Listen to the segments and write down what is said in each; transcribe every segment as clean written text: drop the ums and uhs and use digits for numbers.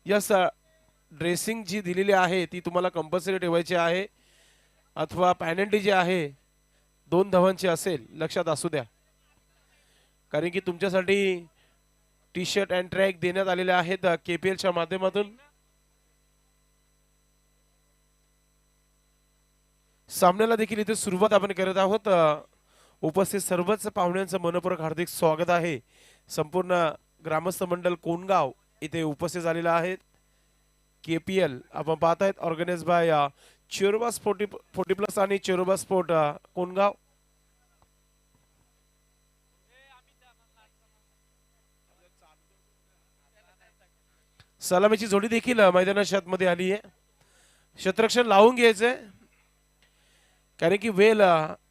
Yes, dressing जी दिलेली आहे ती तुम्हाला कंपल्सरी ठेवायची आहे, अथवा पॅनल्टी जी आहे 2 धावांची असेल, लक्षात असू द्या. कारण की तुमच्यासाठी टी शर्ट अँड ट्रॅक देण्यात आलेले आहेत केपीएलच्या माध्यमातून. सामन्याला देखील इथे सुरुवात आपण करत आहोत. उपस्थित सर्वच पाहुण्यांचं मनपूर्वक हार्दिक स्वागत आहे. संपूर्ण ग्रामस्थ मंडळ कोणगाव इथे उपस्थित झालेलं आहेत. केपीएल आपण पाहतायत ऑर्गनाइज बाय चिरोबा स्पोर्टी 40+ आणि चिरोबा स्पोर्ट कोणगाव. सलामीची जोडी देखील मैदानात मध्ये आली आहे. क्षेत्ररक्षण लावून घ्यायचंय कारण की वेळ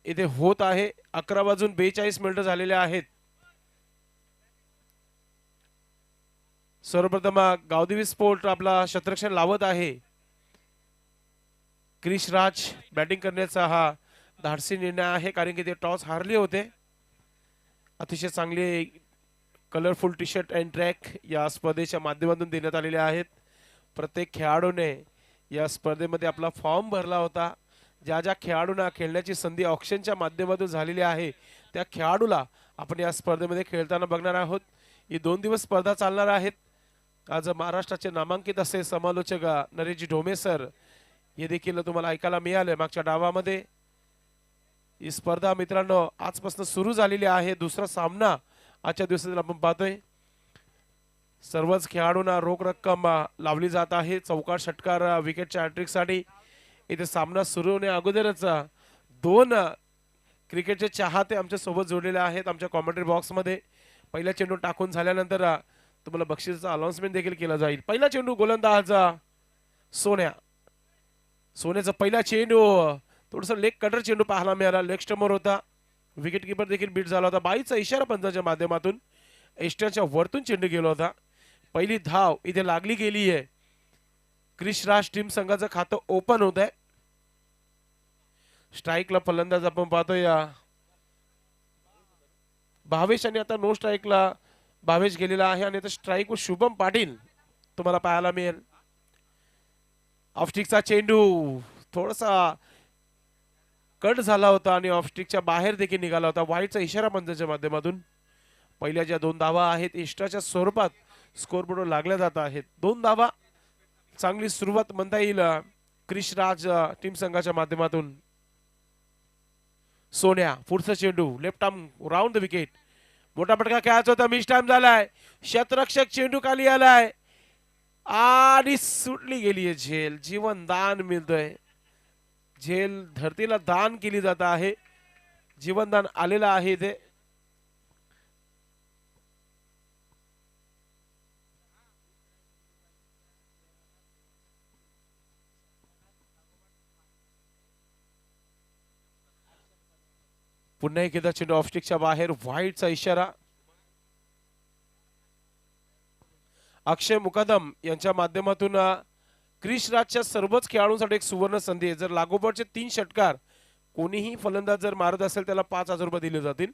इथे होत आहे. 11:42 झालेले आहेत. सर्वप्रथम गावदेवी स्पोर्ट आपला क्षेत्ररक्षण लावत आहे. क्रिश राज बॅटिंग करण्याचा हा धाडसी निर्णय आहे कारण की ते टॉस हारले होते. अतिशय चांगले colourful T shirt and track या स्पर्धेच्या माध्यमातून देण्यात आलेले आहेत. प्रत्येक खेळाडूने या स्पर्धेमध्ये आपला फॉर्म भरला होता. ज्या ज्या खेळाडूंना खेळण्याची संधी ऑक्शनच्या माध्यमातून झालेली आहे त्या खेळाडूला आपण या स्पर्धेमध्ये खेळताना बघणार आहोत. ही 2 दिवस स्पर्धा चालणार आहेत. आज महाराष्ट्राचे नामांकित असे समालोचक नरेशजी ढोमे सर हे देखील तुम्हाला ऐकायला मिळाले मागच्या डावामध्ये. ही स्पर्धा मित्रांनो आजपासून सुरू झालेली आहे. दुसरा सामना आजच्या दिवसात आपण पाहतोय. सर्वच खेळाडूंना रोख रक्कम लावली जात आहे. चौकार षटकार विकेटच्या हॅट्रिकसाठी. इथे सामना सुरू होण्या अगोदरच 2 क्रिकेटचे चाहते आमच्या सोबत जोडलेले आहेत आमच्या कॉमेंट्री बॉक्समध्ये. पहिला चेंडू टाकून झाल्यानंतर तुम्हाला बक्षिसाचा अनाउन्समेंट देखील केला जाईल. पहिला चेंडू गोलंदाज सोन्याचा पहिला चेंडू थोडंसं लेग कटर चेंडू पाहायला मिळाला. लेग स्टंपवर होता. विकेट किपर देखील बीट झाला होता. बाईचा इशारा पंचाच्या माध्यमातून एस्टरच्या वरतून चेंडू गेला होता. पहिली धाव इथे लागली गेली आहे. क्रिश राज टीम संघाचं खातं ओपन होत आहे. स्ट्राईकला फलंदाज आपण पाहतोय भावेश आणि आता नो स्ट्राईकला भावेश गेलेला आहे आणि आता स्ट्राईक व शुभम पाटील तुम्हाला पाहायला मिळेल. ऑफस्टिकचा चेंडू थोडासा कट झाला होता आणि ऑफस्टिकच्या बाहेर देखील निघाला होता. वाईटचा इशारा पंचाच्या माध्यमातून. पहिल्या ज्या 2 धावा आहेत एक्स्ट्राच्या स्वरूपात स्कोरबोर्डवर लागल्या जात आहेत. 2 धावा चांगली सुरुवात म्हणता येईल क्रिश राज टीम संघाच्या माध्यमातून. सोन्या पुढचा चेंडू left arm round the wicket. मोठा पटका खेळायचा होता. मिस टाइम झालाय. क्षेत्ररक्षक चेंडू खाली आलाय आणि सुटली गेली आहे झेल. जीवन दान मिळतोय. झेल धरतीला दान केली जात आहे. जीवनदान आलेलं आहे ते. पुन्हा एकदा चेंडू ऑफस्टिकच्या बाहेर. व्हाईटचा इशारा. अक्षय मुकादम यांच्या माध्यमातून क्रिश राजच्या सर्वच खेळाडूंसाठी एक सुवर्ण संधी आहे. जर लागोपाठचे 3 षटकार कोणीही फलंदाज जर मारत असेल त्याला 5,000 रुपये दिले जातील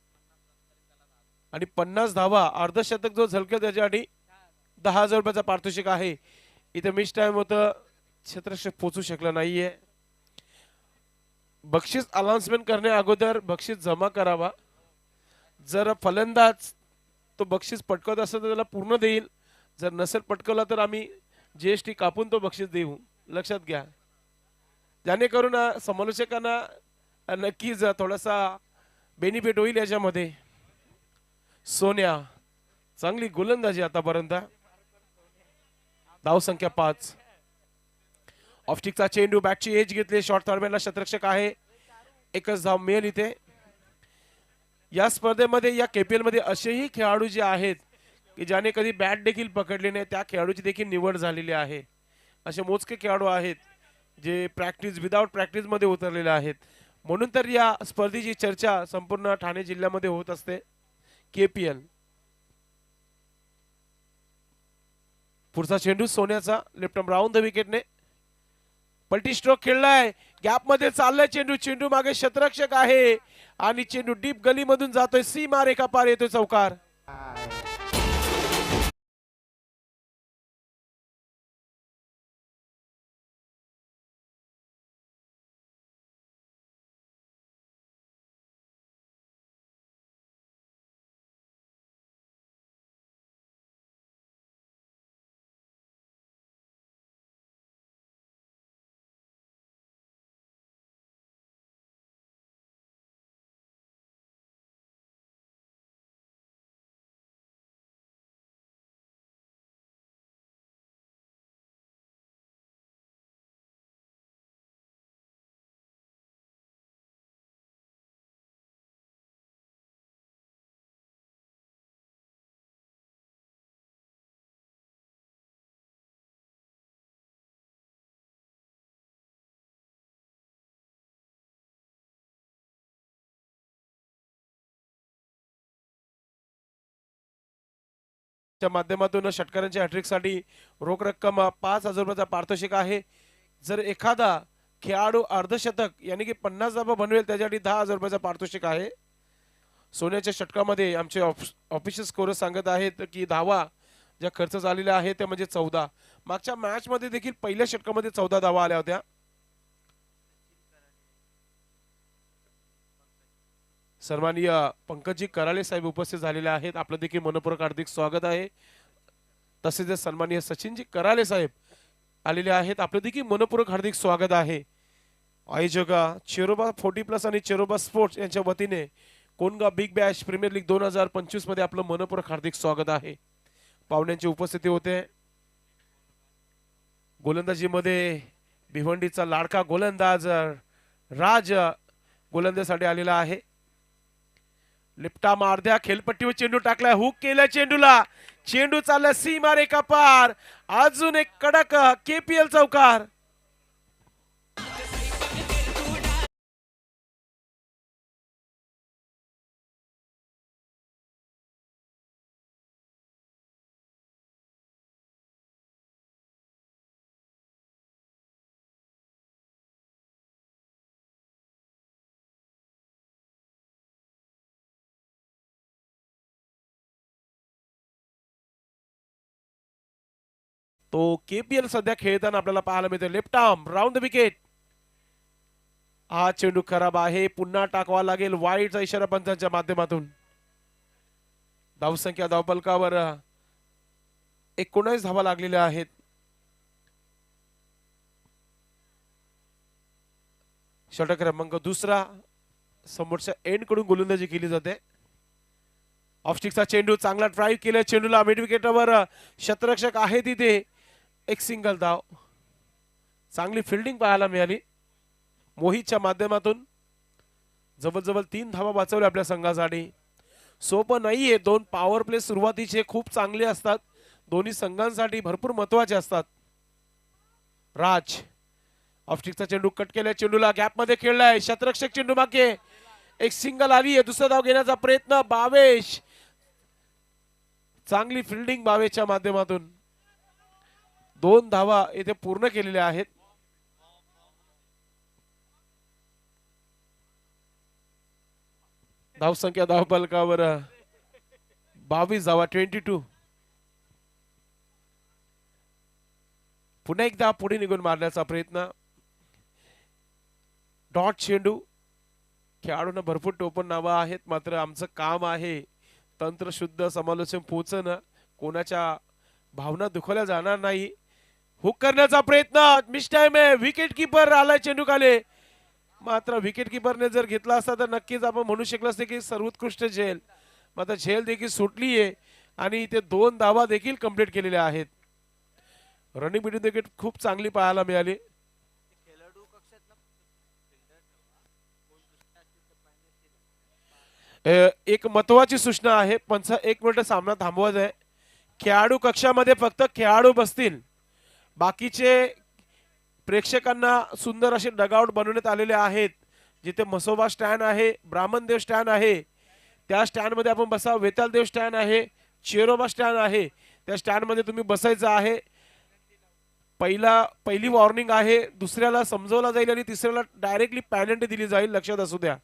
आणि 50 धावा अर्धशतक जो झलकेल त्याच्यासाठी 10,000 रुपयाचा पारितोषिक आहे. इथे मिस टाइम होतं. क्षेत्ररक्षक पोहोचू शकला नाहीये. बक्षीस अनाउन्समेंट करण्या अगोदर बक्षीस जमा करावा. जर फलंदाज तो बक्षीस पटकवत असेल तर त्याला पूर्ण देईल. जर नसेल पटकवला तर आम्ही जीएसटी कापून तो बक्षीस देऊ. लक्षात घ्या. जेणेकरून समालोचकांना नक्कीच थोडासा बेनिफिट होईल याच्यामध्ये. सोन्या चांगली गोलंदाजी आतापर्यंत. धाव संख्या 5. ऑफस्टिकचा चेंडू बॅटची एज घेतली. शॉर्ट थर्डमॅनला क्षेत्ररक्षक आहे. एकच धाव मिळेल इथे. या स्पर्धेमध्ये या केपीएल मध्ये असेही खेळाडू जे आहेत की ज्याने कधी बॅट देखील पकडली नाही त्या खेळाडूची देखील निवड झालेली आहे. असे मोजके खेळाडू आहेत जे प्रॅक्टिस विदाउट प्रॅक्टिस मध्ये उतरलेले आहेत. म्हणून तर या स्पर्धेची चर्चा संपूर्ण ठाणे जिल्ह्यामध्ये होत असते. केपीएल. पुढचा चेंडू सोन्याचा लेफ्ट आर्म राऊंड द विकेटने. पलटी स्ट्रोक खेळलाय. गॅप मध्ये चाललाय चेंडू. चेंडू मागे क्षेत्ररक्षक आहे आणि चेंडू डीप गलीमधून जातोय. सीमा रेखा पार येतोय. चौकार. च्या माध्यमातून षटकारांच्या हॅट्रिकसाठी रोख रक्कम 5,000 रुपयाचा पारितोषिक आहे. जर एखादा खेळाडू अर्धशतक यानी की 50 धावा बनवेल त्याच्यासाठी 10,000 रुपयाचा पारितोषिक आहे. सोन्याच्या षटकामध्ये आमचे ऑफिशियल स्कोर सांगत आहेत की धावा ज्या खर्च झालेल्या आहेत त्या म्हणजे 14. मागच्या मॅच मध्ये देखील पहिल्या षटकामध्ये 14 धावा आल्या होत्या. सन्माननीय पंकजी कराळे साहेब उपस्थित झालेले आहेत. आपलं देखील मनपूर्वक हार्दिक स्वागत आहे. तसेच सन्माननीय सचिनजी कराळे साहेब आलेले आहेत. आपलं देखील मनपूर्वक हार्दिक स्वागत आहे. आयोजक चेरोबा 40+ आणि चेरोबा स्पोर्ट्स यांच्या वतीने कोनगा बिग बॅश प्रीमियर लीग 2025 मध्ये आपलं मनपूर्वक हार्दिक स्वागत आहे. पाहुण्यांची उपस्थिती होते. गोलंदाजीमध्ये भिवंडीचा लाडका गोलंदाज राज गोलंदाजीसाठी आलेला आहे. लिप्टा अर्ध्या खेळपट्टीवर चेंडू टाकलाय. हुक केला चेंडूला. चेंडू चालला सीमा रेखा पार. अजून एक कडक केपीएल चौकार. तो केपीएल सध्या खेळताना आपल्याला पाहायला मिळते. Left arm round the wicket. हा चेंडू खराब आहे. पुन्हा टाकावा लागेल. वाईटचा इशारा पंचांच्या माध्यमातून. धावसंख्या धावपलकावर 19 धावा लागलेल्या आहेत. षटक क्रमांक दुसरा समोरच्या एंड कडून गोलंदाजी केली जाते. ऑफस्टिकचा चेंडू चांगला ड्राईव्ह केला. चेंडूला मिड विकेटवर शतरक्षक आहे तिथे. एक सिंगल धाव. चांगली फिल्डिंग पाहायला मिळाली मोहितच्या माध्यमातून. जवळजवळ 3 धावा वाचवल्या आपल्या संघासाठी. सोपं नाहीये. 2 पॉवर प्ले सुरुवातीचे खूप चांगले असतात. दोन्ही संघांसाठी भरपूर महत्वाचे असतात. राज ऑफस्टिकचा चेंडू कट केलाय. चेंडूला गॅप मध्ये खेळलाय. शतरक्षक चेंडू मागे. एक सिंगल आली आहे. दुसरा धाव घेण्याचा प्रयत्न भावेश. चांगली फिल्डिंग भावेशच्या माध्यमातून. 2 धावा इथे पूर्ण केलेल्या आहेत. धावसंख्या धावपलकावर 22 धावा. 22. पुन्हा एकदा पुढे निघून मारण्याचा प्रयत्न. डॉट चेंडू. खेळाडूंना भरपूर टोपण नावं आहेत. मात्र आमचं काम आहे तंत्रशुद्ध समालोचन पोहोचणं. कोणाच्या भावना दुखवल्या जाणार नाही. हुक करण्याचा प्रयत्न. मिस टाइम आहे. विकेट किपर आलाय चेंडू खाली. मात्र विकेट किपरने जर घेतला असता तर नक्कीच आपण म्हणू शकलो असते की सर्वोत्कृष्ट झेल. मात्र झेल देखील सुटलीये आणि इथे 2 धावा देखील कंप्लीट केलेल्या आहेत. रनिंग बिटवीन विकेट खूप चांगली पाहायला मिळाली. एक महत्वाची सूचना आहे. 1 मिनिट सामना थांबवायचा आहे. खेळाडू कक्षामध्ये फक्त खेळाडू बसतील. बाकीचे प्रेक्षकांना सुंदर असे डगआउट बनवण्यात आलेले आहेत. जिथे मसोबा स्टँड आहे, ब्राह्मणदेव स्टँड आहे, त्या स्टँड मध्ये आपण बसा. वेतालदेव स्टँड आहे, चेरोबा स्टँड आहे, त्या स्टँड मध्ये तुम्ही बसायचं आहे. पहिली वॉर्निंग आहे. दुसऱ्याला समजवला जाईल आणि तिसऱ्याला डायरेक्टली पॅनल्टी दिली जाईल. लक्षात असू द्या.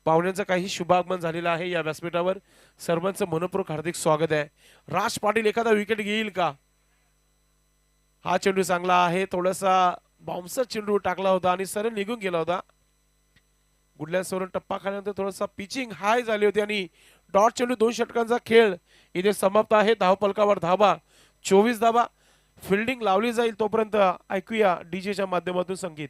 पाहुण्यांचं काही शुभागमन झालेलं आहे या व्यासपीठावर. सर्वांचं मनपूर्वक हार्दिक स्वागत आहे. राज पाटील एखादा विकेट घेईल का? हा चेंडू चांगला आहे. थोडासा बाउन्सर चेंडू टाकला होता आणि सरळ निघून गेला होता. गुडलॅन्सवरून टप्पा खाल्यानंतर थोडासा पिचिंग हाय झाली होती आणि डॉट चेंडू 2 षटकांचा खेळ इथे समाप्त आहे. धावपलकावर धावा 24 धावा. फिल्डिंग लावली जाईल तोपर्यंत ऐकूया डीजेच्या माध्यमातून संगीत.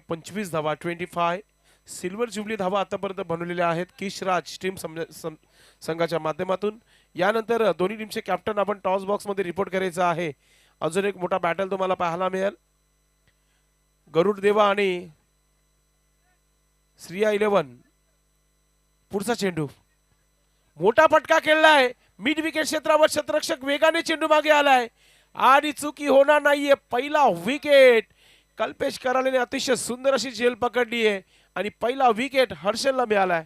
25 धावा 25. सिल्वर जुबली धावा आतापर्यंत बनवलेल्या आहेत किशराज टीम संघाच्या माध्यमातून. यानंतर दोन्ही टीमचे कॅप्टन आपण टॉस बॉक्स मध्ये रिपोर्ट करायचा आहे. अजून एक मोठा बॅटल तुम्हाला पाहायला मिळेल. गरुड देवा आणि श्रिया 11. पुढचा चेंडू मोठा फटका खेळलाय मिड विकेट क्षेत्रावर. शतरक्षक वेगाने चेंडू मागे आलाय आणि चुकी होणार नाहीये. पहिला विकेट कल्पेश करालेने अतिशय सुंदर अशी झेल पकडली आहे आणि पहिला विकेट हर्षलला मिळालाय.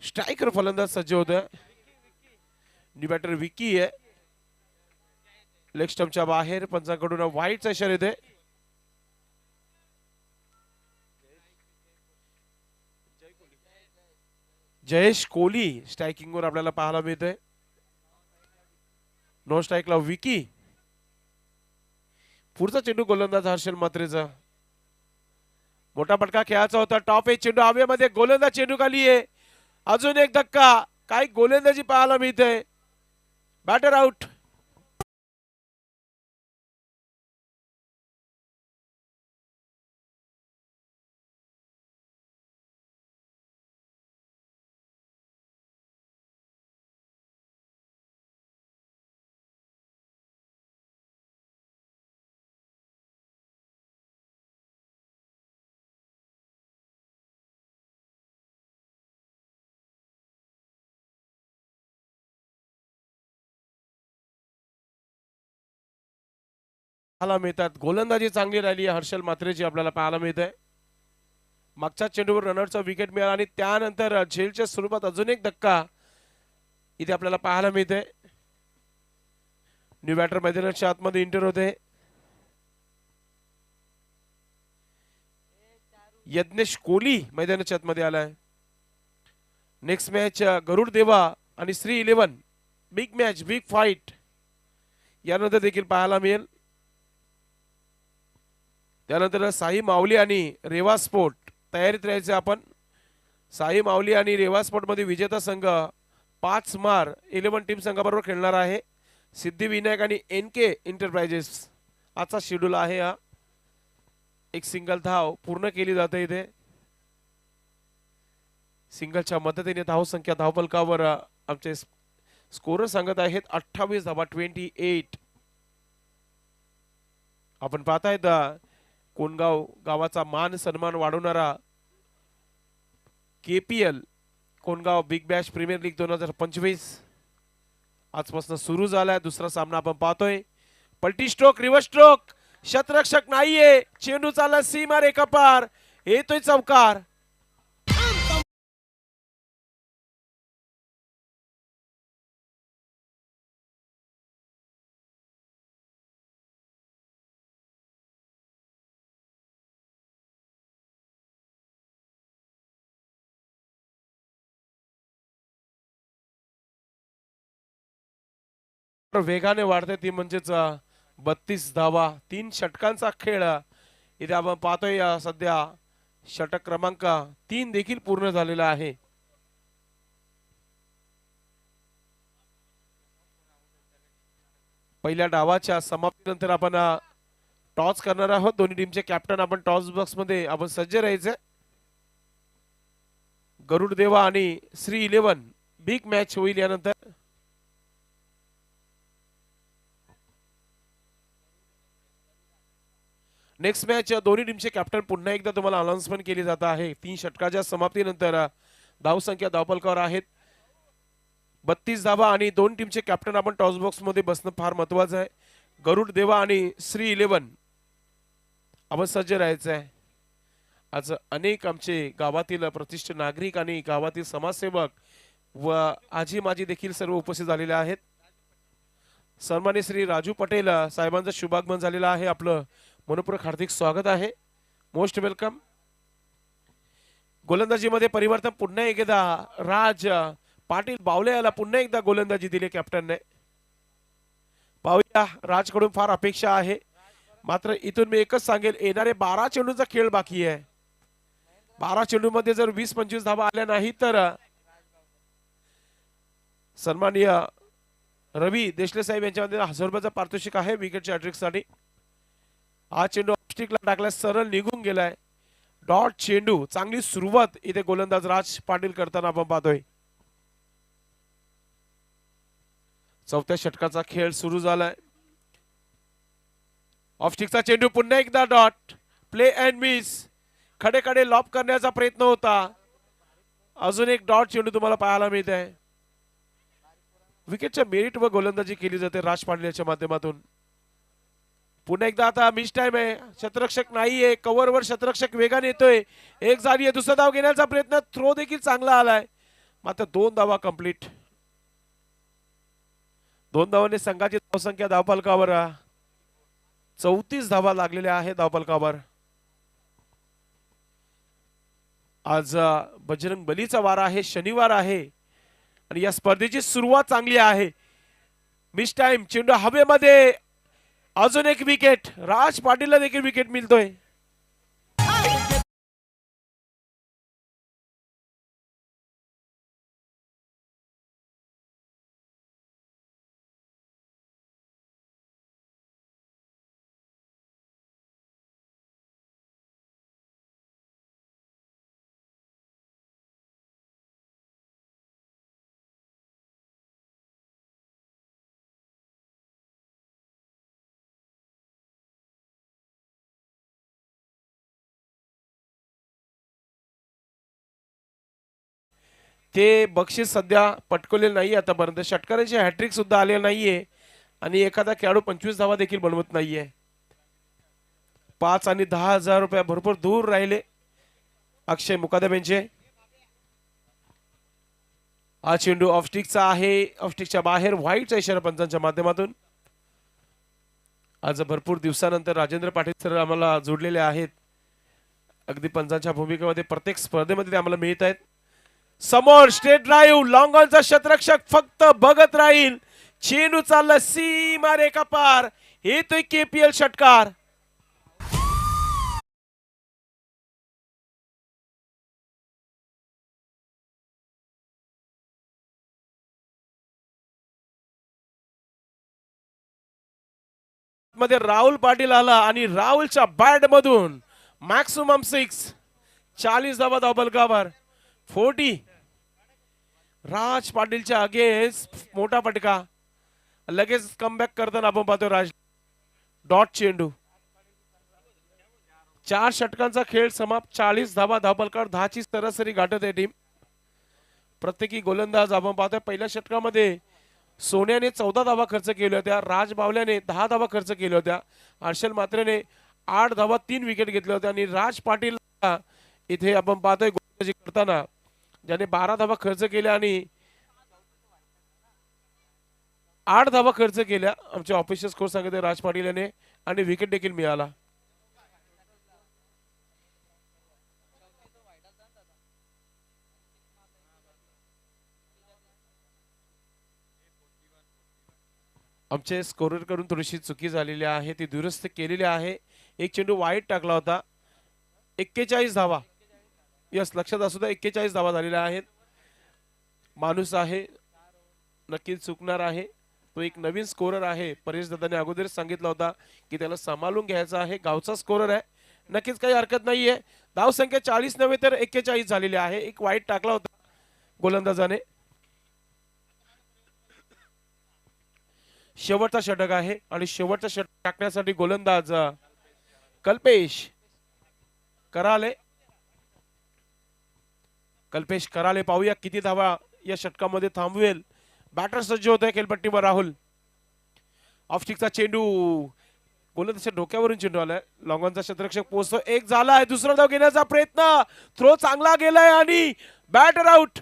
स्ट्रायकर फलंदाज सज्ज होत आहे. न्यू बॅटर विकी आहे. लेग स्टंपच्या बाहेर पंचांकडून वाईटचा इशारा येते. जयेश कोहली स्ट्रायकिंग वर आपल्याला पाहायला मिळते. नो स्ट्राईकला विकी. पुढचा चेंडू गोलंदाज हर्षल मात्रेचा. मोठा फटका खेळायचा होता. टॉप एज चेंडू हवेमध्ये. गोलंदाज चेंडू खाली आहे. अजून एक धक्का. काय गोलंदाजी पाहायला मिळते. Batter out. पाहायला मिळतात. गोलंदाजी चांगली राहिली आहे हर्षल मात्रेची आपल्याला पाहायला मिळते. मागच्या चेंडूवर रनरचा विकेट मिळाला आणि त्यानंतर झेलच्या स्वरूपात अजून एक धक्का इथे आपल्याला पाहायला मिळते. न्यू बॅटर मैदानाच्या आतमध्ये इंटर होते. यज्ञेश कोहली मैदानाच्या आतमध्ये आलाय. नेक्स्ट मॅच गरुड देवा आणि Shri 11. Big match, big fight यानंतर देखील पाहायला मिळेल. त्यानंतर साई माऊली आणि रेवा स्पोर्ट तयारीत राहायचे आपण. साई माऊली आणि रेवा स्पोर्ट मध्ये विजेता संघ 5 मार 11 टीम संघाबरोबर खेळणार आहे. सिद्धिविनायक आणि NK एंटरप्राइजेस आजचा शेड्यूल आहे. हा एक सिंगल धाव पूर्ण केली जाते. इथे सिंगलच्या मदतीने धाव संख्या धावफलकावर आमचे स्कोरर सांगत आहेत 28 धावा 28. आपण पाहतायत कोणगाव गावाचा मान सन्मान वाढवणारा KPL Kongaon big bash premier league 2025 आजपासून सुरू झालाय दुसरा सामना आपण पाहतोय. पलटी स्ट्रोक, रिव्हर्स स्ट्रोक, शतरक्षक नाहीये, चेंडू चालला सीमा रेखा पार, येतोय चौकार. वेगाने वाढते ती म्हणजेच 32 धावा, 3 षटकांचा खेळ इथे आपण पाहतोय. सध्या षटक क्रमांक 3 देखील पूर्ण झालेला आहे. पहिल्या डावाच्या समाप्तीनंतर आपण टॉस करणार आहोत. दोन्ही टीमचे कॅप्टन आपण टॉस बॉक्स मध्ये आपण सज्ज राहायचे. गरुड देवा आणि श्री 11 बिग मॅच होईल यानंतर. नेक्स्ट मॅच दोन्ही टीमचे कॅप्टन पुन्हा एकदा तुम्हाला अनाउन्समेंट केली जात आहे. 3 षटकाच्या समाप्तीनंतर धावसंख्या धावफलकावर आहेत 32 धावा आणि दोन टीमचे कॅप्टन आपण टॉस बॉक्स मध्ये बसणं फार महत्वाचं आहे. गरुड देवा आणि श्री 11 आपण सज्ज राहायचं आहे. आज अनेक आमचे गावातील प्रतिष्ठित नागरिक आणि गावातील समाजसेवक व आजी माजी देखील सर्व उपस्थित झालेले आहेत. सन्माननीय श्री राजू पटेल साहेबांचं शुभागमन झालेलं आहे. आपलं मनपूर्वक हार्दिक स्वागत आहे. Most welcome. गोलंदाजीमध्ये परिवर्तन पुन्हा एकदा राज पाटील बावले याला पुन्हा एकदा गोलंदाजी दिली कॅप्टनने. पाहूया, राजकडून फार अपेक्षा आहे. मात्र इथून मी एकच सांगेल, येणारे 12 चेंडूचा खेळ बाकी आहे. 12 चेंडू मध्ये जर 20-25 धावा आल्या नाही तर सन्माननीय रवी देशले साहेब यांच्यामध्ये 1000 रुपयाचा पारितोषिक आहे विकेटच्या हॅट्रिक साठी. हा चेंडू ऑफस्टिकला टाकला, सरळ निघून गेलाय. डॉट चेंडू. चांगली सुरुवात इथे गोलंदाज राज पाटील करताना आपण पाहतोय. चौथ्या षटकाचा खेळ सुरू झालाय. ऑफस्टिकचा चेंडू पुन्हा एकदा डॉट. Play and miss. खडे खडे लॉप करण्याचा प्रयत्न होता. अजून एक डॉट चेंडू तुम्हाला पाहायला मिळत आहे. विकेटच्या मेरिट व गोलंदाजी केली जाते राज पाटील यांच्या माध्यमातून. पुन्हा एकदा आता मिस टाइम आहे. शतरक्षक नाहीये. कव्हरवर शतरक्षक वेगाने येतोय. एक जारी आहे. दुसरा धाव घेण्याचा प्रयत्न. थ्रो देखील चांगला आलाय. मात्र 2 धावा कंप्लीट. 2 धावांनी संघाची धावसंख्या धावफलकावर 34 धावा लागलेल्या आहेत धावफलकावर. आज बजरंग बलीचा वार आहे. शनिवार आहे आणि या स्पर्धेची सुरुवात चांगली आहे. Miss time. चेंडू हवेमध्ये. अजून एक विकेट. राज पाटीलला देखील विकेट मिळतोय. ते बक्षीस सध्या पटकवलेलं नाही आतापर्यंत. षटकाराची हॅट्रिक सुद्धा आलेली नाहीये आणि एखादा खेळाडू 25 धावा देखील बनवत नाहीये. 5 आणि 10,000 रुपये भरपूर दूर राहिले अक्षय मुकादम यांचे. हा चेंडू ऑफस्टिकचा आहे. ऑफस्टिकच्या बाहेर व्हाईटचा इशारा पंचांच्या माध्यमातून. आज भरपूर दिवसानंतर राजेंद्र पाटील सर आम्हाला जोडलेले आहेत. अगदी पंचांच्या भूमिकेमध्ये प्रत्येक स्पर्धेमध्ये ते आम्हाला मिळत आहेत. समोर स्ट्रेट ड्राईव्ह. लॉंग ऑनचा शतरक्षक फक्त बघत राहील. चेंडू चालला सीमा रेखा पार. येतोय केपीएल षटकार. मध्ये राहुल पाटील आला आणि राहुलच्या बॅट मधून मॅक्सिमम 6. 40 धावा धावफलकावर. 40. राज पाटीलच्या अगेन्स्ट मोठा फटका. लगेच कमबॅक करताना आपण पाहतो राज. डॉट चेंडू. 4 षटकांचा खेळ समाप्त. 40 धावा धावफलकावर. 10ची सरासरी गाठत आहे टीम. प्रत्येकी गोलंदाज आपण पाहतोय पहिल्या षटकामध्ये सोन्याने 14 धावा खर्च केल्या होत्या, राज बावल्याने 10 धावा खर्च केल्या होत्या, हर्षल मात्रेने 8 धावा 3 विकेट घेतल्या होत्या आणि राज पाटील इथे आपण पाहतोय गोलंदाजी करताना ज्याने 12 धावा खर्च केल्या आणि 8 धावा खर्च केल्या. आमचे ऑफिशियल स्कोर सांगितले राज पाटील याने आणि विकेट देखील मिळाला. आमचे स्कोरर कडून थोडीशी चुकी झालेली आहे, ती दुरुस्त केलेली आहे. एक चेंडू वाईट टाकला होता. 41 धावा, यस लक्षात असू द्या, 41 धावा झालेल्या आहेत. माणूस आहे, नक्कीच चुकणार आहे. तो एक नवीन स्कोरर आहे. परेश दादाने अगोदरच सांगितलं होता की त्याला सांभाळून घ्यायचा आहे. गावचा स्कोरर आहे, नक्कीच काही हरकत नाहीये. धाव संख्या 40 नव्हे तर 41 झालेली आहे. एक वाईट टाकला होता गोलंदाजाने. शेवटचा षटक आहे आणि शेवटचा षटक टाकण्यासाठी गोलंदाज कल्पेश कराले. कल्पेश कराले, पाहूया किती धावा या षटकामध्ये थांबवेल. बॅटर सज्ज होत आहे खेळपट्टीवर राहुल. ऑफस्टिकचा चेंडू गोलंदाजाच्या डोक्यावरून चेंडू आलाय. लॉंगॉनचा क्षेत्ररक्षक पोहोचतो. एक झाला आहे, दुसरा धाव घेण्याचा प्रयत्न, थ्रो चांगला गेलाय आणि बॅटर आउट.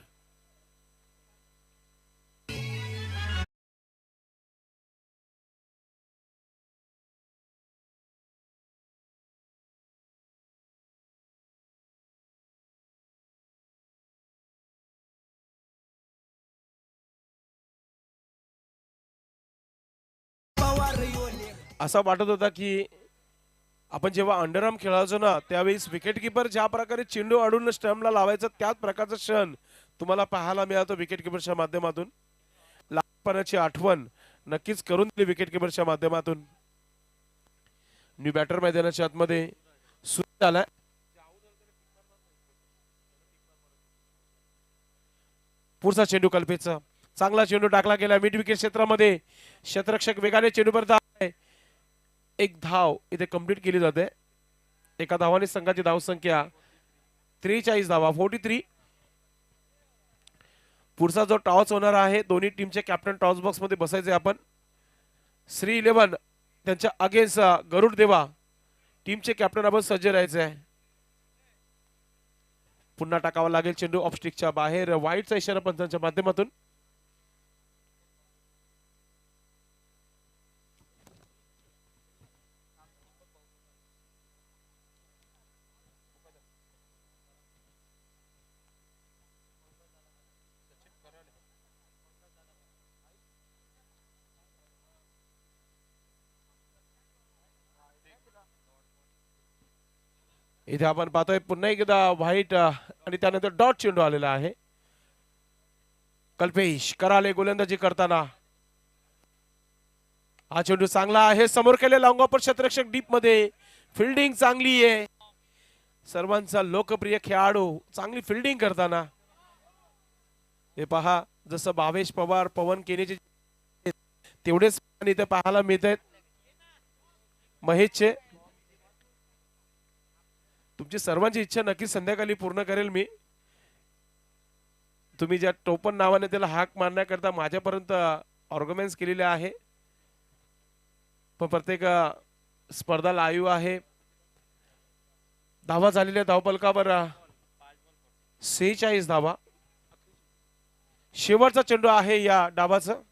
असा वाटत होता की आपण जेव्हा अंडरआर्म खेळायचो ना त्यावेळेस विकेट किपर ज्या प्रकारे चेंडू अडून स्टंपला लावायचा त्याच प्रकारचा क्षण तुम्हाला पाहायला मिळातो विकेट किपरच्या माध्यमातून. लहानपणाची आठवण नक्कीच करून दिली विकेट किपरच्या माध्यमातून. न्यू बॅटर मैदानाच्या आतमध्ये सुरू झालाय. पुढचा चेंडू कल्पेचा, चांगला चेंडू टाकला गेला मिड विकेट क्षेत्रामध्ये. क्षेत्ररक्षक वेगाने चेंडू परत आहे. एक धाव इथे कंप्लीट केली जाते. एका धावाने संघाची धाव संख्या 43 धावा, 43. पुढचा जो टॉस होणार आहे दोन्ही टीमचे कॅप्टन टॉस बॉक्स मध्ये बसायचे. आपण श्री 11 त्यांच्या अगेन्स्ट गरुड देवा टीमचे कॅप्टन आपण सज्ज राहायचे आहे. पुन्हा टाकावा लागेल चेंडू ऑफस्टिकच्या बाहेर. वाईटचा इशारा पंचांच्या माध्यमातून. इथे आपण पाहतोय पुन्हा एकदा व्हाईट आणि त्यानंतर डॉट चेंडू आलेला आहे. कल्पेश कराले गोलंदाजी करताना. हा चेंडू चांगला आहे, समोर केले लॉंग ऑपर. क्षेत्ररक्षक डीप मध्ये, फिल्डिंग चांगली आहे. सर्वांचा लोकप्रिय खेळाडू चांगली फिल्डिंग करताना. हे पहा जसं भावेश पवार, पवन केनेचे तेवढेच इथे पाहायला मिळत आहेत. महेशचे तुमची सर्वांची इच्छा नक्कीच संध्याकाळी पूर्ण करेल मी. तुम्ही ज्या टोपन नावाने त्याला हाक मारण्याकरता माझ्यापर्यंत ऑर्गनाइज केलेले आहे. पण प्रत्येक स्पर्धा लाईव्ह आहे. धावा झालेल्या धावपलकावर 46 धावा. शेवटचा चेंडू आहे या डावाचं.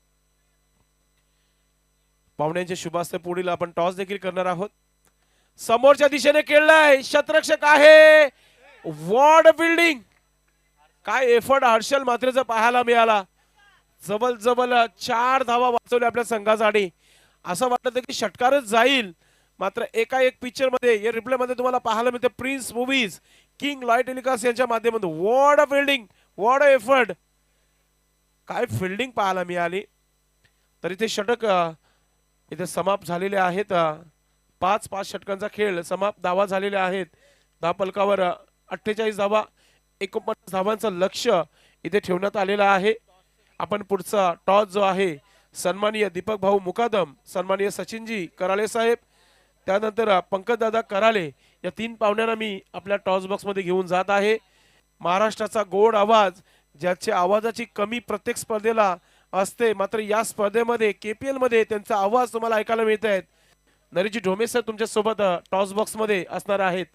पाहुण्यांचे शुभास्ते पुढील आपण टॉस देखील करणार आहोत. समोरच्या दिशेने खेळलाय, क्षेत्ररक्षक आहे. वॉर्ड फिल्डिंग, काय एफर्ट हर्षल मात्रेचा पाहायला मिळाला. जवळ 4 धावा वाचवल्या आपल्या संघासाठी. असं वाटतं की षटकारच जाईल, मात्र एका एक पिक्चर मध्ये या रिप्ले मध्ये तुम्हाला पाहायला मिळते. Prince movies, king light telecast यांच्या माध्यमातून वॉर्ड फिल्डिंग, वॉर्ड एफर्ट, काय फिल्डिंग पाहायला मिळाली. तर इथे षटक इथे समाप्त झालेले आहेत. 5 षटकांचा खेळ समाप्त. धावा झालेल्या आहेत धावपलकावर 48 धावा. 49 धावांचं लक्ष इथे ठेवण्यात आलेलं आहे. आपण पुढचा टॉस जो आहे सन्माननीय दीपक भाऊ मुकादम, सन्माननीय सचिनजी कराले साहेब, त्यानंतर पंकज दादा कराले या 3 पाहुण्यांना मी आपल्या टॉस बॉक्स मध्ये घेऊन जात आहे. महाराष्ट्राचा गोड आवाज, ज्याच्या आवाजाची कमी प्रत्येक स्पर्धेला असते, मात्र या स्पर्धेमध्ये केपीएल मध्ये त्यांचा आवाज तुम्हाला ऐकायला मिळत आहेत. नरेशजी ढोमे सर तुमच्या सोबत टॉस बॉक्स मध्ये असणार आहेत.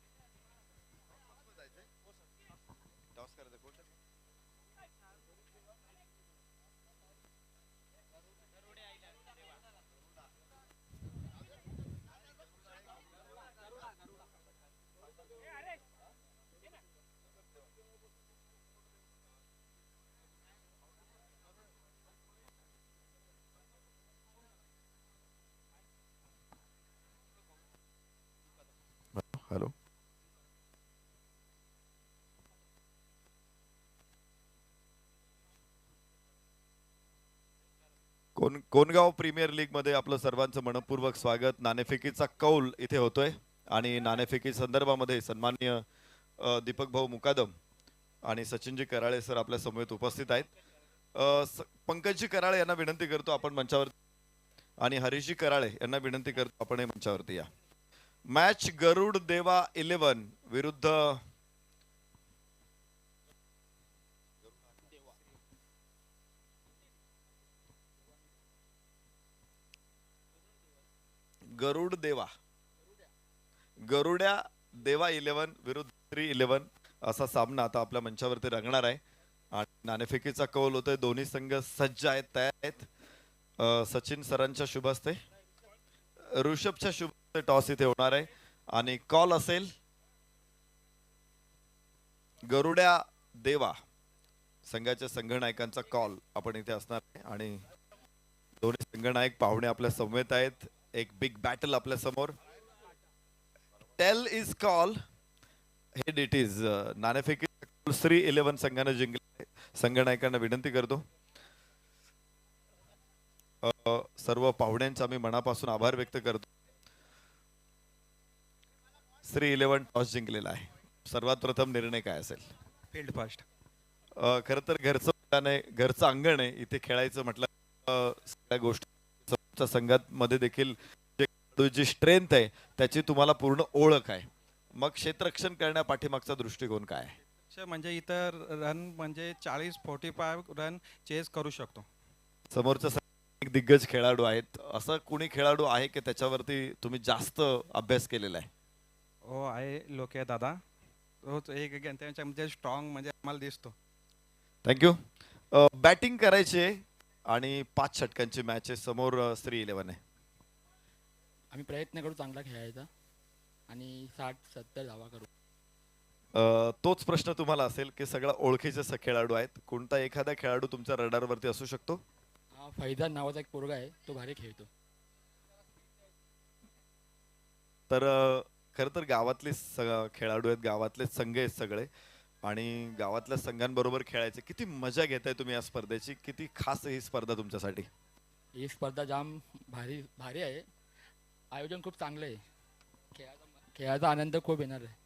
हॅलो. कोणगाव प्रीमियर लीग मध्ये आपलं सर्वांचं मनपूर्वक स्वागत. नाणेफेकीचा कौल इथे होतोय आणि नाणेफेकी संदर्भामध्ये सन्माननीय दीपक भाऊ मुकादम आणि सचिनजी कराळे सर आपल्या समवेत उपस्थित आहेत. पंकजजी कराळे यांना विनंती करतो आपण मंचावर, आणि हरीशजी कराळे यांना विनंती करतो आपण मंचावरती या. मॅच गरुड देवा 11 विरुद्ध गरुड्या देवा 11 विरुद्ध 3-11 असा सामना आता आपल्या मंचावरती रंगणार आहे. आणि नाणेफेकीचा कौल होतोय. दोन्ही संघ सज्ज आहेत, तयार आहेत. सचिन सरांच्या शुभ हस्ते, ऋषभच्या शुभ हस्ते टॉस इथे होणार आहे आणि कॉल असेल गरुड्या देवा संघाच्या संघनायकांचा कॉल आपण इथे असणार आहे. आणि दोन्ही संघनायक पाहुणे आपल्या समवेत आहेत. एक बिग बॅटल आपल्या समोर. Tail is call, head it is. नाणेफेकी 3-11 संघाने जिंकले. संघनायकांना विनंती करतो, सर्व पाहुण्यांचा मी मनापासून आभार व्यक्त करतो. 3-11 टॉस जिंकलेला आहे. सर्वात प्रथम निर्णय काय असेल? Field first. खर तर घरचं मैदान आहे, घरचं अंगण आहे. इथे खेळायचं म्हटलं सगळ्या गोष्टी संघात मध्ये देखील जी स्ट्रेंथ आहे त्याची तुम्हाला पूर्ण ओळख आहे. मग क्षेत्ररक्षण करण्या पाठीमागचा दृष्टिकोन काय आहे? म्हणजे इतर रन म्हणजे 40-45 रन चेस करू शकतो. समोरच्या एक दिग्गज खेळाडू आहेत, असं कोणी खेळाडू आहे की त्याच्यावरती तुम्ही जास्त अभ्यास केलेला आहे? हो आहे, लोके दादा. रोज एक त्यांच्यामध्ये स्ट्रॉंग म्हणजे आम्हाला दिसतो. थँक्यू. बॅटिंग करायची आणि 5 षटकांची मॅच आहे. समोर 3-11 आहे. आम्ही प्रयत्न करू चांगला खेळायचा आणि 60-70 धावा करू. तोच प्रश्न तुम्हाला असेल की सगळा ओळखीचे खेळाडू आहेत, कोणता एखादा खेळाडू तुमच्या रडारवरती असू शकतो? हा फैजान नावाचा एक पोरगा आहे, तो भारी खेळतो. तर खर तर गावातले खेळाडू आहेत, गावातले संघ आहेत सगळे, आणि गावातल्या संघांबरोबर खेळायचे. किती मजा घेताय तुम्ही या स्पर्धेची? किती खास ही स्पर्धा तुमच्यासाठी? ही स्पर्धा जाम भारी भारी आहे. आयोजन खूप चांगलं आहे. खेळाचा आनंद खूप येणार आहे.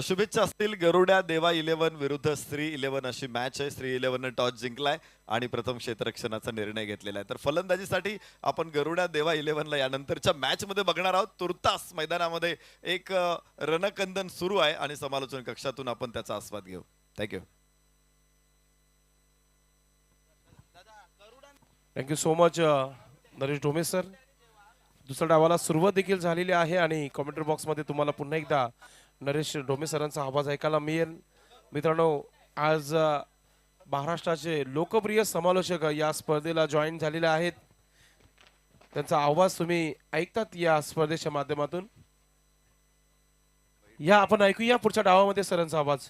शुभेच्छा असतील. गरुड्या देवा 11 विरुद्ध 3-11 अशी मॅच आहे. 3-11 ने टॉस जिंकलाय आणि प्रथम क्षेत्ररक्षणाचा निर्णय घेतलेला आहे. तर फलंदाजीसाठी आपण गरुड्या देवा 11 ला यानंतरच्या मॅच मध्ये बघणार आहोत. तुर्तास मैदानामध्ये एक रणकंदन सुरू आहे आणि समालोचन कक्षातून आपण त्याचा आस्वाद घेऊ. Thank you. Thank you so much Naresh Dhome sir. दुसऱ्या डावाला सुरुवात देखील झालेली आहे आणि कमेंटर बॉक्स मध्ये तुम्हाला पुन्हा एकदा नरेश ढोमे सरांचा आवाज ऐकायला मिळेल. मित्रांनो, आज महाराष्ट्राचे लोकप्रिय समालोचक या स्पर्धेला जॉईन झालेले आहेत. त्यांचा आवाज तुम्ही ऐकतात या स्पर्धेच्या माध्यमातून. या आपण ऐकूया पुढच्या डावामध्ये सरांचा आवाज.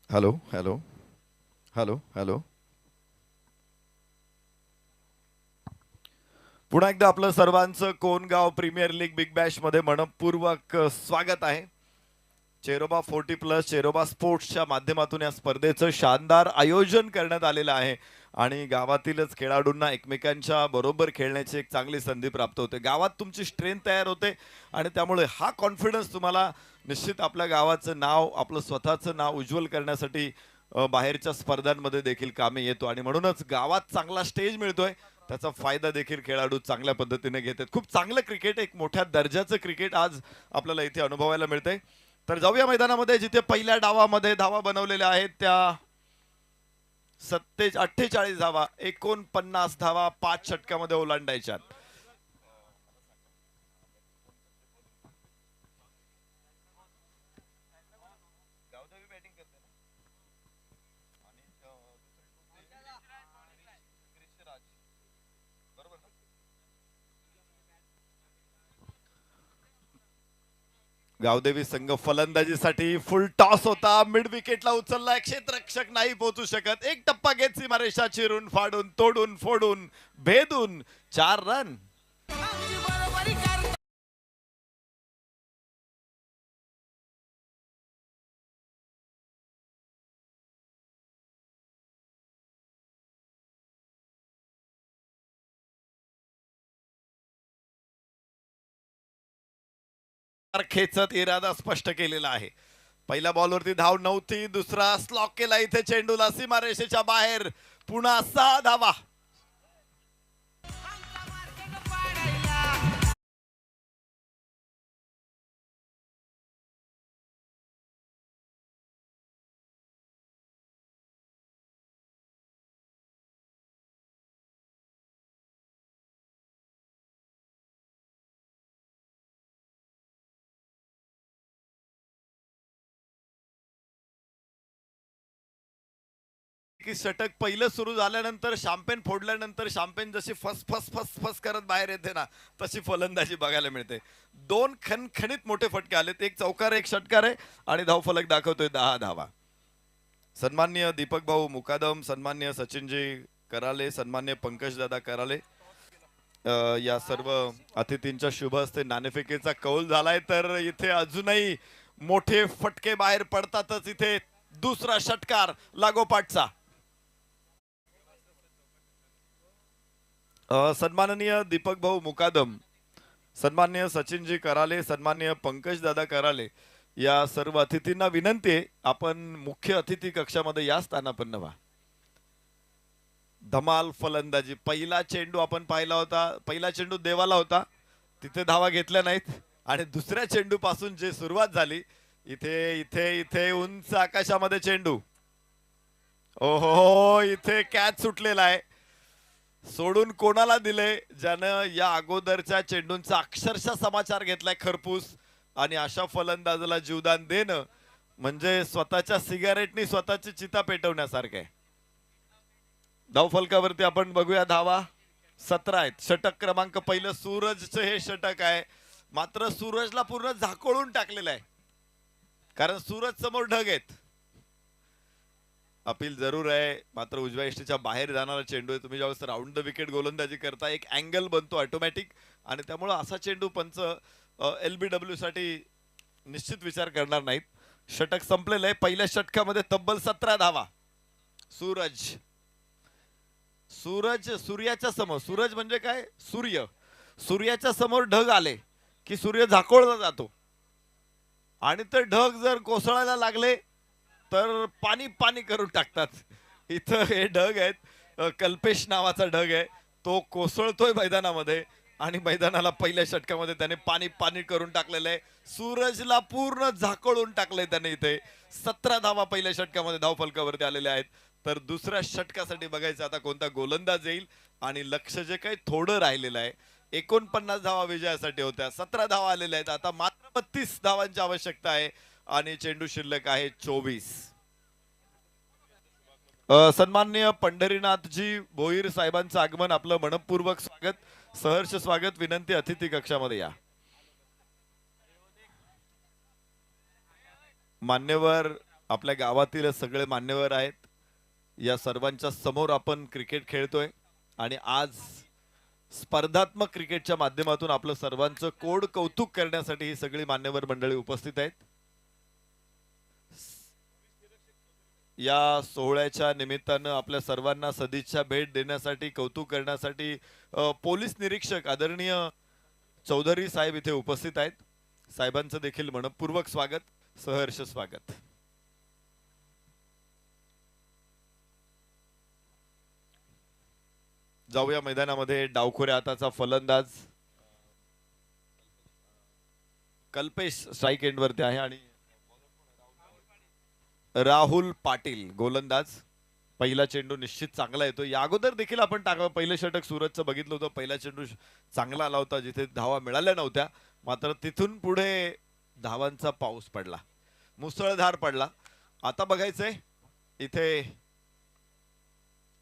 Hello hello hello hello. पुन्हा एकदा आपलं सर्वांचं Kongaon premier league big bash मध्ये मनपूर्वक स्वागत आहे. चेरोबा 40+ चेरोबा स्पोर्ट्सच्या माध्यमातून या स्पर्धेचं शानदार आयोजन करण्यात आलेलं आहे आणि गावातीलच खेळाडूंना एकमेकांच्या बरोबर खेळण्याची एक चांगली संधी प्राप्त होते. गावात तुमची स्ट्रेंथ तयार होते आणि त्यामुळे हा कॉन्फिडन्स तुम्हाला निश्चित आपल्या गावाचं नाव, आपलं स्वतःचं नाव उज्ज्वल करण्यासाठी बाहेरच्या स्पर्धांमध्ये देखील कामे येतो. आणि म्हणूनच गावात चांगला स्टेज मिळतोय त्याचा फायदा देखील खेळाडू चांगल्या पद्धतीने घेत आहेत. खूप चांगलं क्रिकेट, एक मोठ्या दर्जाचं क्रिकेट आज आपल्याला इथे अनुभवायला मिळतंय. तर जाऊया मैदानामध्ये, जिथे पहिल्या डावामध्ये धावा बनवलेल्या आहेत त्या 48 धावा, 49 धावा 5 षटकामध्ये ओलांडायच्या. गावदेवी संघ फलंदाजीसाठी फुल टॉस होता, मिड विकेटला उचलला, क्षेत्ररक्षक नाही पोहोचू शकत. एक टप्पा घेत सीमारेषा चिरून फाडून तोडून फोडून भेदून 4 रन. खेचत इरादा स्पष्ट केलेला आहे. पहिल्या बॉलवरती धाव नव्हती, दुसरा स्लॉक केला इथे चेंडूला सीमारेषेच्या बाहेर. पुन्हा 6 धावा. की षटक पहिलं सुरू झाल्यानंतर शॅम्पेन फोडल्यानंतर शॅम्पेन जशी फस फस फस फस करत बाहेर येते ना, तशी फलंदाजी बघायला मिळते. 2 खणखणीत मोठे फटके आलेत, एक चौकार एक षटकार आहे आणि धावफलक दाखवतोय 10 धावा. सन्माननीय दीपक भाऊ मुकादम, सन्माननीय सचिनजी कराले, सन्माननीय पंकजदादा कराले या सर्व अतिथींच्या शुभ हस्ते नाणेफेकीचा कौल झालाय. तर इथे अजूनही मोठे फटके बाहेर पडतातच. इथे दुसरा षटकार लागोपाठचा. सन्माननीय दीपक भाऊ मुकादम, सन्माननीय सचिनजी कराले, सन्माननीय पंकजदादा कराले या सर्व अतिथींना विनंती आहे, आपण मुख्य अतिथी कक्षामध्ये या स्थानापन्न व्हा. धमाल फलंदाजी. पहिला चेंडू आपण पाहिला होता, पहिला चेंडू देवाला होता, तिथे धावा घेतल्या नाहीत. आणि दुसऱ्या चेंडू पासून जे सुरुवात झाली, इथे इथे इथे उंच आकाशामध्ये चेंडू. ओहो, इथे कॅच सुटलेला आहे. सोडून कोणाला दिले, ज्यानं या अगोदरच्या चेंडूंचा अक्षरशः समाचार घेतलाय खरपूस. आणि अशा फलंदाजाला जीवदान देणं म्हणजे स्वतःच्या सिगारेटनी स्वतःची चिता पेटवण्यासारखं आहे. धावफलकावरती आपण बघूया धावा 17 आहेत. षटक क्रमांक पहिलं सूरजचं हे षटक आहे. मात्र सूरजला पूर्ण झाकोळून टाकलेलं आहे, कारण सूरज समोर ढग आहेत. अपील जरूर आहे, मात्र उजव्या इष्टीच्या बाहेर जाणारा चेंडू आहे. तुम्ही ज्यावेळेस राऊंड द विकेट गोलंदाजी करता, एक अँगल बनतो ऑटोमॅटिक, आणि त्यामुळे असा चेंडू पंच LBW साठी निश्चित विचार करणार नाहीत. षटक संपलेलं आहे. पहिल्या षटकामध्ये तब्बल 17 धावा. सूरज सूर्याच्या समोर, सूरज म्हणजे काय, सूर्य, सूर्याच्या समोर ढग आले की सूर्य झाकोळला जातो, आणि ते ढग जर कोसळायला लागले तर पाणी पाणी करून टाकतात. इथं हे ढग आहेत, कल्पेश नावाचा ढग आहे, तो कोसळतोय मैदानामध्ये आणि मैदानाला पहिल्या षटकामध्ये त्याने पाणी पाणी करून टाकलेलं आहे. सूरजला पूर्ण झाकोळून टाकलंय त्याने. इथे 17 धावा पहिल्या षटकामध्ये धावफलकावरती आलेल्या आहेत. तर दुसऱ्या षटकासाठी बघायचं आता कोणता गोलंदाज येईल, आणि लक्ष जे काही थोडं राहिलेलं आहे, 49 धावा विजयासाठी होत्या, 17 धावा आलेल्या आहेत. आता मात्र 32 धावांची आवश्यकता आहे आणि चेंडू शिल्लक आहे 24. सन्माननीय पंढरीनाथजी भोईर साहेबांचं आगमन, आपलं मनपूर्वक स्वागत, सहर्ष स्वागत. विनंती अतिथी कक्षामध्ये या. मान्यवर आपल्या गावातील सगळे मान्यवर आहेत. या सर्वांच्या समोर आपण क्रिकेट खेळतोय आणि आज स्पर्धात्मक क्रिकेटच्या माध्यमातून आपलं सर्वांचं कोड कौतुक करण्यासाठी ही सगळी मान्यवर मंडळी उपस्थित आहेत. या सोहळ्याच्या निमित्तानं आपल्या सर्वांना सदिच्छा भेट देण्यासाठी, कौतुक करण्यासाठी पोलीस निरीक्षक आदरणीय चौधरी साहेब इथे उपस्थित आहेत. साहेबांचं देखील मनपूर्वक स्वागत, सहर्ष स्वागत. जाऊया मैदानामध्ये. डावखोरे हाताचा फलंदाज कल्पेश स्ट्राईक एंड वरती आहे आणि राहुल पाटील गोलंदाज. पहिला चेंडू निश्चित चांगला येतो. या अगोदर देखील आपण पहिलं षटक सुरतचं बघितलं होतं. पहिला चेंडू चांगला आला होता जिथे धावा मिळाल्या नव्हत्या. मात्र तिथून पुढे धावांचा पाऊस पडला, मुसळधार पडला. आता बघायचंय इथे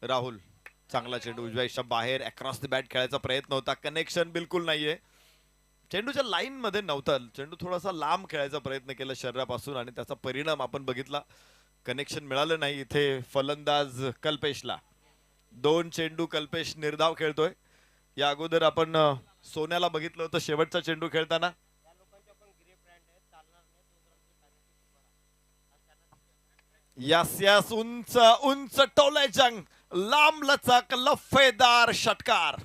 राहुल चांगला चेंडू उजव्या बाहेर अक्रॉस द बॅट खेळायचा प्रयत्न होता. कनेक्शन बिलकुल नाहीये. चेंडूच्या लाईन मध्ये नव्हता. चेंडू थोडासा लांब खेळायचा प्रयत्न केला शरीरापासून आणि त्याचा परिणाम आपण बघितला. कनेक्शन मिळालं नाही. इथे फलंदाज कल्पेशला 2 चेंडू कल्पेश निर्धाव खेळतोय. या अगोदर आपण सोन्याला बघितलं होतं शेवटचा चेंडू खेळताना. यास यास उंच उंच टोले जंग लांब लचक लफेदार षटकार.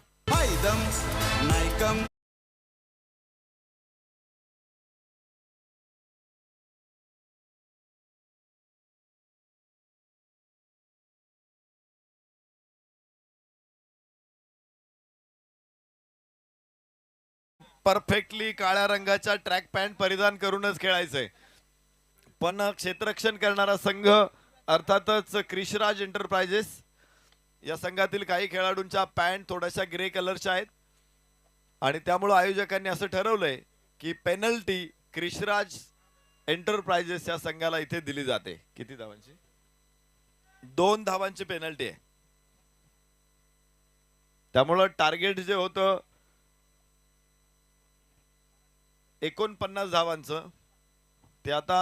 परफेक्टली काळ्या रंगाच्या ट्रॅक पॅन्ट परिधान करूनच खेळायचंय. पण क्षेत्ररक्षण करणारा संघ अर्थातच क्रिशराज एंटरप्राइजेस. या संघातील काही खेळाडूंच्या पॅन्ट थोड्याशा ग्रे कलरच्या आहेत आणि त्यामुळे आयोजकांनी असं ठरवलंय की पेनल्टी क्रिशराज एंटरप्राइजेस या संघाला इथे दिली जाते. किती धावांची? 2 धावांची पेनल्टी आहे. त्यामुळं टार्गेट जे होतं 49 धावांचं ते आता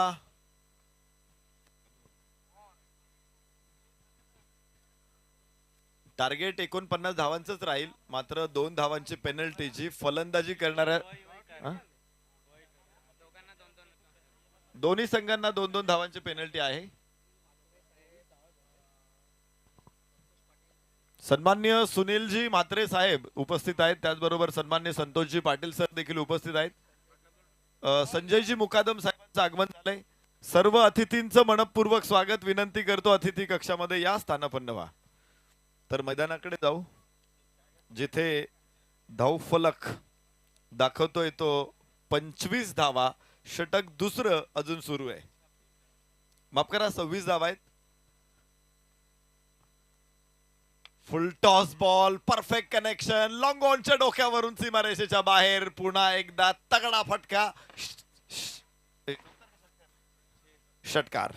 टार्गेट 49 धावांचंच राहील. मात्र 2 धावांची पेनल्टी जी फलंदाजी करणाऱ्या दोन्ही संघांना 2-2 धावांची पेनल्टी आहे. सन्माननीय सुनीलजी म्हात्रे साहेब उपस्थित आहेत. त्याचबरोबर सन्माननीय संतोषजी पाटील सर देखील उपस्थित आहेत. संजयजी मुकादम साहेबांचं आगमन झालंय. सर्व अतिथींचं मनपूर्वक स्वागत विनंती करतो. अतिथी कक्षामध्ये या स्थानापन्न व्हा. तर मैदानाकडे जाऊ जिथे धावफलक दाखवतोय तो 25 धावा. षटक दुसरं अजून सुरू आहे. माफ करा 26 धावा आहेत. Full toss ball perfect connection long ऑनच्या डोक्यावरून सीमारेषेच्या बाहेर. पुन्हा एकदा तगडा फटका षटकार.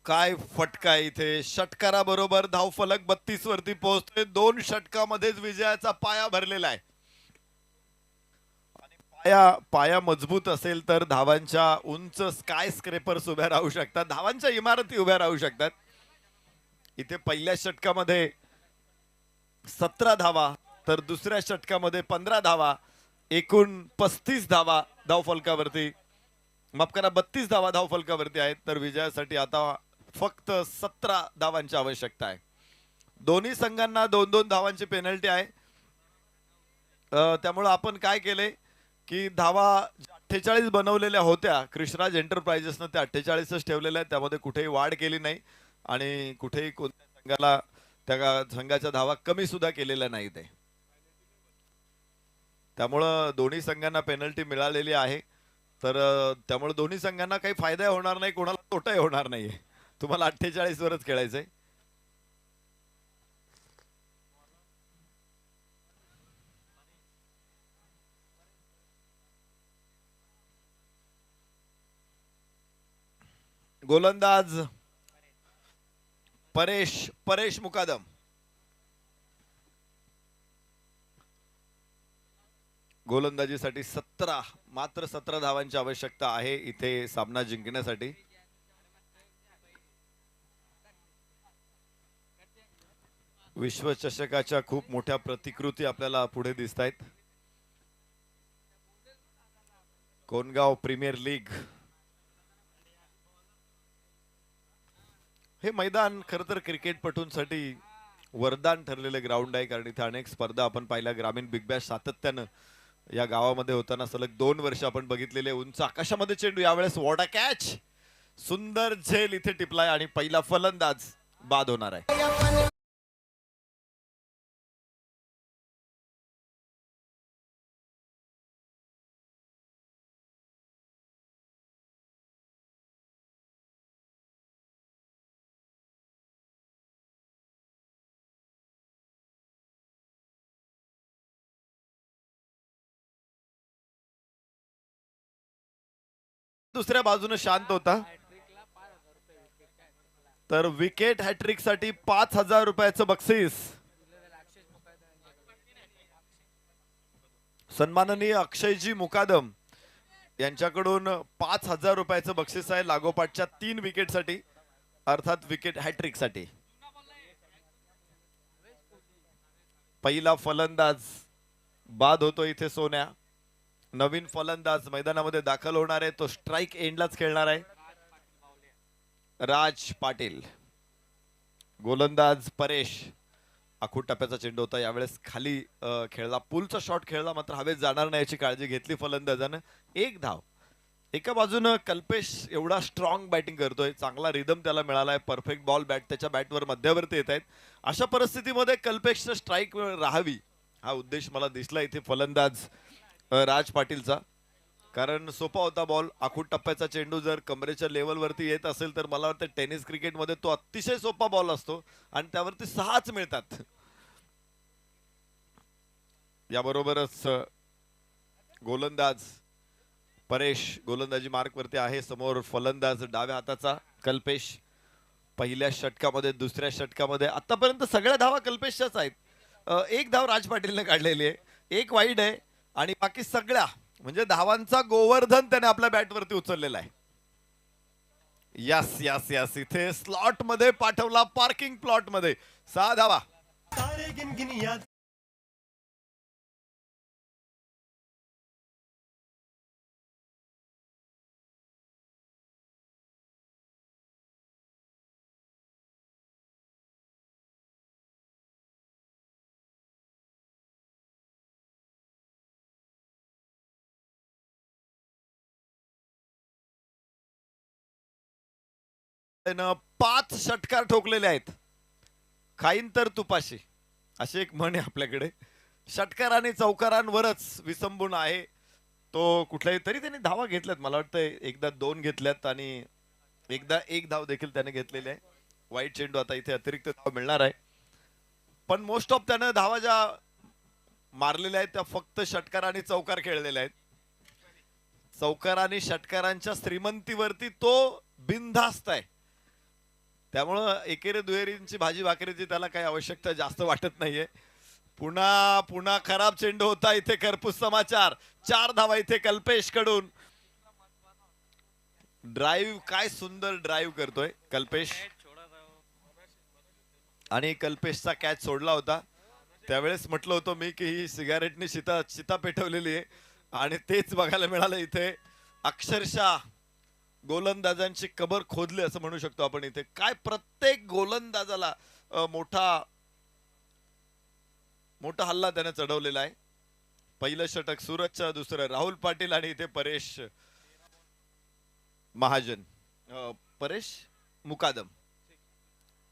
काय फटका इथे. षटकाराबरोबर धावफलक 32 वरती पोहोचतोय. 2 षटकामध्येच विजयाचा पाया भरलेला आहे. पाया मजबूत असेल तर धावांच्या उंच स्काय स्क्रेपर्स उभ्या राहू शकतात. धावांच्या इमारती उभ्या राहू शकतात. इथे पहिल्या षटकामध्ये 17 धावा तर दुसऱ्या षटकामध्ये 15 धावा. एकूण 35 धावा धावफलकावरती, माफ करा 32 धावा धावफलकावरती आहेत. तर विजयासाठी आता फक्त 17 धावांची आवश्यकता आहे. दोन्ही संघांना 2-2 धावांची पेनल्टी आहे. त्यामुळे आपण काय केले की धावा 48 बनवलेल्या होत्या क्रिशराज एंटरप्राइजेसनं त्या 48च ठेवलेल्या आहेत. त्यामध्ये कुठेही वाढ केली नाही आणि कुठेही कोणत्या संघाला त्या संघाच्या धावा कमी सुद्धा केलेल्या नाहीत. त्यामुळं दोन्ही संघांना पेनल्टी मिळालेली आहे. तर त्यामुळे दोन्ही संघांना काही फायदा होणार नाही, कोणाला तोटाही होणार नाहीये. तुम्हाला 48 वरच खेळायचंय. गोलंदाज परेश मुकादम. गोलंदाजीसाठी 17 मात्र 17 धावांची आवश्यकता आहे इथे सामना जिंकण्यासाठी. विश्वचषकाच्या खूप मोठ्या प्रतिकृती आपल्याला पुढे दिसत आहेत. कोनगाव प्रीमियर लीग हे मैदान खरं तर क्रिकेटपटूंसाठी वरदान ठरलेलं ग्राउंड आहे, कारण इथे अनेक स्पर्धा आपण पाहिल्या. ग्रामीण बिग बॅश सातत्यानं या गावामध्ये होताना सलग 2 वर्ष आपण बघितलेले. उंच आकाशामध्ये चेंडू, यावेळेस वॉट अ कॅच, सुंदर झेल इथे टिपलाय आणि पहिला फलंदाज बाद होणार आहे. दुसऱ्या बाजूने शांत होता, तर विकेट हॅट्रिक साठी 5,000 रुपयाचं बक्षीस सन्माननीय अक्षयजी मुकादम यांच्याकडून 5,000 रुपयाचं बक्षीस आहे लागोपाठच्या 3 विकेट साठी, अर्थात विकेट हॅट्रिक साठी. पहिला फलंदाज बाद होतो इथे सोन्या. नवीन फलंदाज मैदानामध्ये दाखल होणार आहे, तो स्ट्राइक एंडलाच खेळणार आहे. राज पाटील. गोलंदाज परेश. आखूड टप्प्याचा चेंडू होता, यावेळेस खाली खेळला, पुलचा शॉट खेळला, मात्र हवेत जाणार नाही याची काळजी घेतली फलंदाजानं. 1 धाव. एका बाजूनं कल्पेश एवढा स्ट्रॉंग बॅटिंग करतोय, चांगला रिदम त्याला मिळालाय, परफेक्ट बॉल बॅट त्याच्या बॅटवर मध्यावरती येत आहेत. अशा परिस्थितीमध्ये कल्पेशचं स्ट्राईक राहावी हा उद्देश मला दिसला इथे फलंदाज राज पाटीलचा, कारण सोपा होता बॉल. आखूड टप्प्याचा चेंडू जर कमरेच्या लेवलवरती येत असेल तर मला वाटतं टेनिस क्रिकेटमध्ये तो अतिशय सोपा बॉल असतो आणि त्यावरती 6च मिळतात. याबरोबरच गोलंदाज परेश गोलंदाजी मार्क वरती आहे. समोर फलंदाज डाव्या हाताचा कल्पेश. पहिल्या षटकामध्ये, दुसऱ्या षटकामध्ये आतापर्यंत सगळ्या धावा कल्पेशच्याच आहेत. 1 धाव राज पाटीलने काढलेली आहे, 1 वाईड आहे आणि बाकी सगळ्या म्हणजे धावांचा गोवर्धन त्याने आपल्या बॅटवरती उचललेला आहे. यस यस यस, इथे स्लॉट मध्ये पाठवला, पार्किंग प्लॉट मध्ये 6 धावा. त्यानं 5 षटकार ठोकलेले आहेत. खाईन तर तुपाशी अशी एक म्हण आहे आपल्याकडे. षटकार आणि चौकारांवरच विसंबून आहे तो. कुठल्याही तरी त्यांनी धावा घेतल्यात, मला वाटतं एकदा 2 घेतल्यात आणि एकदा 1 धाव देखील त्याने घेतलेली आहे. वाईट चेंडू, आता इथे अतिरिक्त धाव मिळणार आहे. पण मोस्ट ऑफ त्यानं धावा ज्या मारलेल्या आहेत त्या फक्त षटकार आणि चौकार खेळलेल्या आहेत. चौकार आणि षटकारांच्या श्रीमंतीवरती तो बिनधास्त आहे. त्यामुळं एकेरी दुहेरींची भाजी भाकरीची त्याला काही आवश्यकता जास्त वाटत नाहीये. पुन्हा पुन्हा खराब चेंडू होता इथे. खरपूस समाचार. 4 धावा इथे कल्पेश कडून. ड्राईव्ह, काय सुंदर ड्राईव्ह करतोय कल्पेश. आणि कल्पेशचा कॅच सोडला होता, त्यावेळेस म्हटलं होतं मी की ही सिगारेटने चिता पेटवलेली आहे आणि तेच बघायला मिळालं इथे. अक्षरशः गोलंदाजांची कबर खोदली असं म्हणू शकतो आपण इथे. काय प्रत्येक गोलंदाजाला मोठा हल्ला त्याने चढवलेला आहे. पहिलं षटक सूरजचं, दुसरं राहुल पाटील आणि इथे परेश महाजन, परेश मुकादम.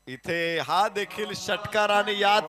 इथे हा देखील षटकार आणि या